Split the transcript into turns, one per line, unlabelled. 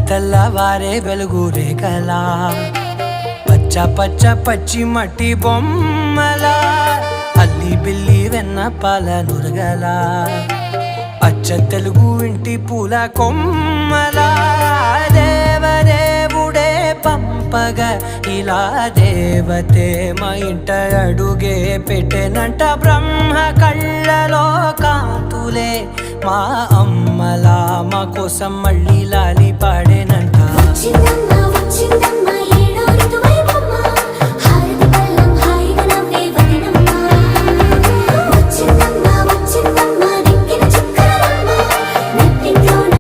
తెల్లవారే వెలుగు రేఖలా పచ్చ పచ్చ పచ్చి మట్టి బొమ్మలా అల్లి బిల్లి వెన్న పాల నురగలా అచ్చ తెలుగు ఇంటి పూల కొమ్మలా దేవదేవుడే పంపగా ఇలా దేవతే మా ఇంట అడుగే పెట్టెనంట బ్రహ్మ కళ్ళలో కాంతులే మా అమ్మలా మా కోసం మళ్ళీ లాలి పాడేనంట.